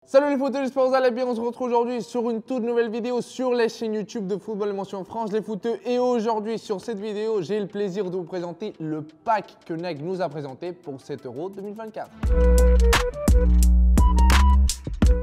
Salut les footeux, j'espère que vous allez bien. On se retrouve aujourd'hui sur une toute nouvelle vidéo sur la chaîne YouTube de Football Émotion France, les footeux. Et aujourd'hui, sur cette vidéo, j'ai le plaisir de vous présenter le pack que Nike nous a présenté pour cet Euro 2024.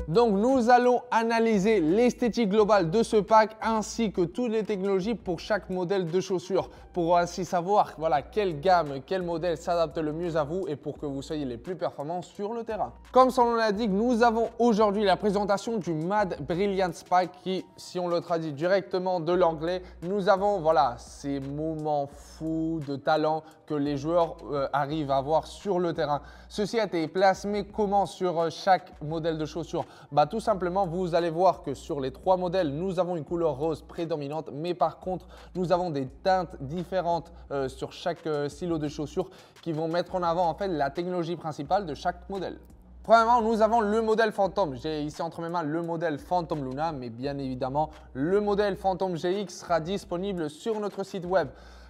Donc nous allons analyser l'esthétique globale de ce pack ainsi que toutes les technologies pour chaque modèle de chaussures pour ainsi savoir quelle gamme, quel modèle s'adapte le mieux à vous et pour que vous soyez les plus performants sur le terrain. Comme son nom l'indique, nous avons aujourd'hui la présentation du Mad Brilliance Pack qui, si on le traduit directement de l'anglais, nous avons ces moments fous de talent que les joueurs arrivent à avoir sur le terrain. Ceci a été plasmé comment sur chaque modèle de chaussures? Tout simplement, vous allez voir que sur les trois modèles, nous avons une couleur rose prédominante, mais par contre, nous avons des teintes différentes sur chaque silo de chaussures qui vont mettre en avant en fait la technologie principale de chaque modèle. Premièrement, nous avons le modèle Phantom. J'ai ici entre mes mains le modèle Phantom Luna, mais bien évidemment, le modèle Phantom GX sera disponible sur notre site web.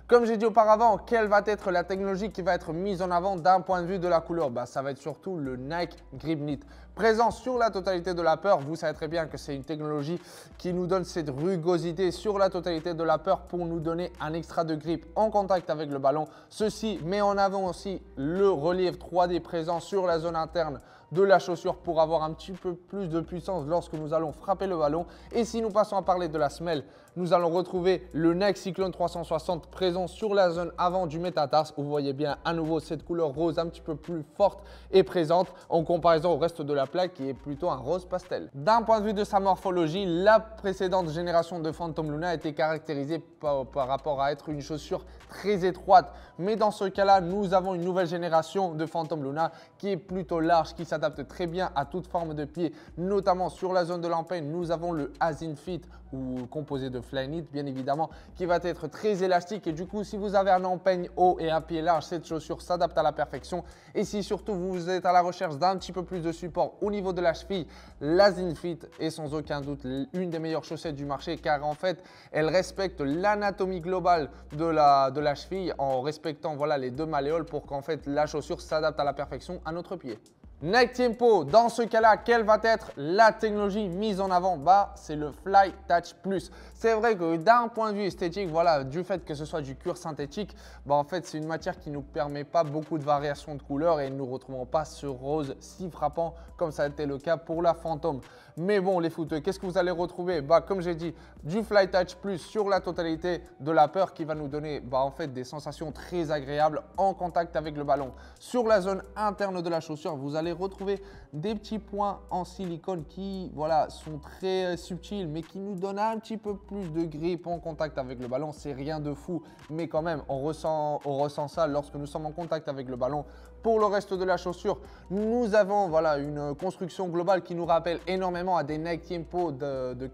Comme j'ai dit auparavant, quelle va être la technologie qui va être mise en avant d'un point de vue de la couleur? Ça va être surtout le Nike Grip Knit. Présent sur la totalité de la peur, vous savez très bien que c'est une technologie qui nous donne cette rugosité sur la totalité de la peur pour nous donner un extra de grip en contact avec le ballon. Ceci met en avant aussi le relief 3D présent sur la zone interne de la chaussure pour avoir un petit peu plus de puissance lorsque nous allons frapper le ballon. Et si nous passons à parler de la semelle, nous allons retrouver le Nike Cyclone 360 présent sur la zone avant du métatarse. Vous voyez bien à nouveau cette couleur rose un petit peu plus forte et présente en comparaison au reste de la plaque qui est plutôt un rose pastel. D'un point de vue de sa morphologie, la précédente génération de Phantom Luna a été caractérisée par rapport à être une chaussure très étroite. Mais dans ce cas-là, nous avons une nouvelle génération de Phantom Luna qui est plutôt large, qui s'adapte très bien à toute forme de pied, notamment sur la zone de l'empeigne. Nous avons le As In Fit ou composé de Flyknit bien évidemment, qui va être très élastique et du coup si vous avez un empeigne haut et un pied large, cette chaussure s'adapte à la perfection. Et si surtout vous êtes à la recherche d'un petit peu plus de support au niveau de la cheville, l'As In Fit est sans aucun doute une des meilleures chaussettes du marché car en fait elle respecte l'anatomie globale de la cheville en respectant les deux malléoles pour qu'en fait la chaussure s'adapte à la perfection à notre pied. Nike Tiempo, dans ce cas-là, quelle va être la technologie mise en avant? C'est le Fly Touch Plus. C'est vrai que d'un point de vue esthétique, du fait que ce soit du cuir synthétique, en fait, c'est une matière qui ne nous permet pas beaucoup de variations de couleurs et nous ne retrouvons pas ce rose si frappant comme ça a été le cas pour la Phantom. Mais bon, les footeux, qu'est-ce que vous allez retrouver? Comme j'ai dit, du Fly Touch Plus sur la totalité de la peur qui va nous donner en fait des sensations très agréables en contact avec le ballon. Sur la zone interne de la chaussure, vous allez retrouver des petits points en silicone qui sont très subtils mais qui nous donnent un petit peu plus de grip en contact avec le ballon. C'est rien de fou mais quand même on ressent ça lorsque nous sommes en contact avec le ballon. Pour le reste de la chaussure, nous avons une construction globale qui nous rappelle énormément à des Nike Tiempo d'il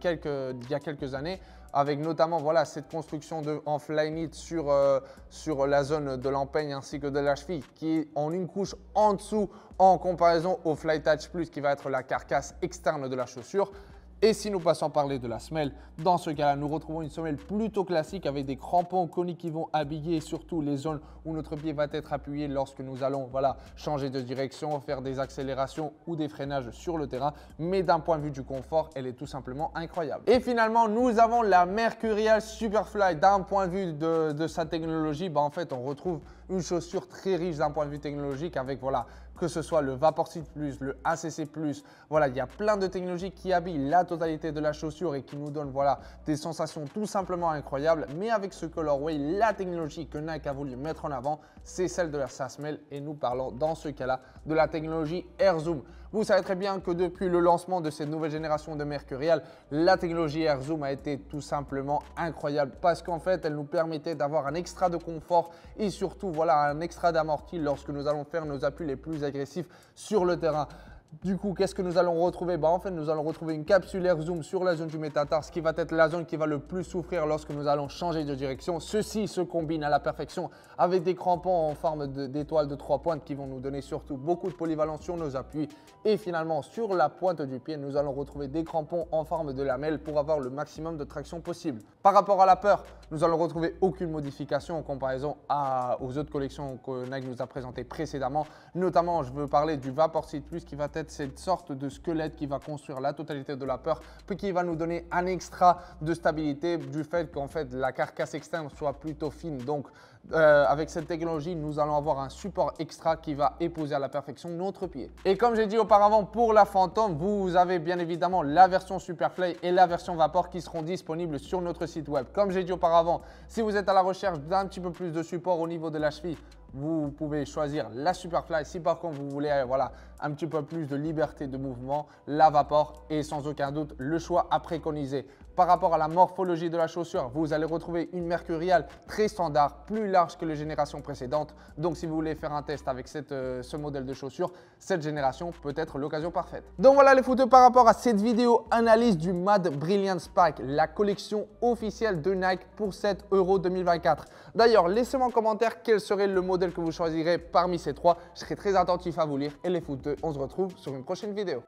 y a quelques années, avec notamment cette construction en Flyknit sur la zone de l'empeigne ainsi que de la cheville qui est en une couche en dessous en comparaison au Fly Touch Plus qui va être la carcasse externe de la chaussure. Et si nous passons à parler de la semelle, dans ce cas-là, nous retrouvons une semelle plutôt classique avec des crampons coniques qui vont habiller surtout les zones où notre pied va être appuyé lorsque nous allons changer de direction, faire des accélérations ou des freinages sur le terrain. Mais d'un point de vue du confort, elle est tout simplement incroyable. Et finalement, nous avons la Mercurial Superfly. D'un point de vue de sa technologie, en fait, on retrouve une chaussure très riche d'un point de vue technologique avec que ce soit le Vaporcite Plus, le ACC Plus, il y a plein de technologies qui habillent la totalité de la chaussure et qui nous donnent des sensations tout simplement incroyables. Mais avec ce colorway, la technologie que Nike a voulu mettre en avant, c'est celle de sa semelle et nous parlons dans ce cas-là de la technologie Air Zoom. Vous savez très bien que depuis le lancement de cette nouvelle génération de Mercurial, la technologie Air Zoom a été tout simplement incroyable parce qu'en fait, elle nous permettait d'avoir un extra de confort et surtout un extra d'amorti lorsque nous allons faire nos appuis les plus agressifs sur le terrain. Du coup, qu'est-ce que nous allons retrouver? En fait, nous allons retrouver une capsule Air Zoom sur la zone du métatarse qui va être la zone qui va le plus souffrir lorsque nous allons changer de direction. Ceci se combine à la perfection avec des crampons en forme d'étoile de 3 pointes qui vont nous donner surtout beaucoup de polyvalence sur nos appuis. Et finalement, sur la pointe du pied, nous allons retrouver des crampons en forme de lamelle pour avoir le maximum de traction possible. Par rapport à la peur, nous allons retrouver aucune modification en comparaison aux autres collections que Nike nous a présentées précédemment. Notamment, je veux parler du Vaporcite Plus qui va être fait cette sorte de squelette qui va construire la totalité de la peur, puis qui va nous donner un extra de stabilité du fait qu'en fait la carcasse externe soit plutôt fine. Donc avec cette technologie, nous allons avoir un support extra qui va épouser à la perfection notre pied. Et comme j'ai dit auparavant, pour la Phantom, vous avez bien évidemment la version Superfly et la version Vapor qui seront disponibles sur notre site web. Comme j'ai dit auparavant, si vous êtes à la recherche d'un petit peu plus de support au niveau de la cheville, vous pouvez choisir la Superfly. Si par contre vous voulez voilà, un petit peu plus de liberté de mouvement, la Vapor est sans aucun doute le choix à préconiser. Par rapport à la morphologie de la chaussure, vous allez retrouver une mercuriale très standard, plus large que les générations précédentes. Donc si vous voulez faire un test avec ce modèle de chaussure, cette génération peut être l'occasion parfaite. Donc voilà les footeux par rapport à cette vidéo analyse du Mad Brilliance Pack, la collection officielle de Nike pour cet Euro 2024. D'ailleurs, laissez-moi en commentaire quel serait le modèle que vous choisirez parmi ces trois. Je serai très attentif à vous lire. Et les footeux, on se retrouve sur une prochaine vidéo.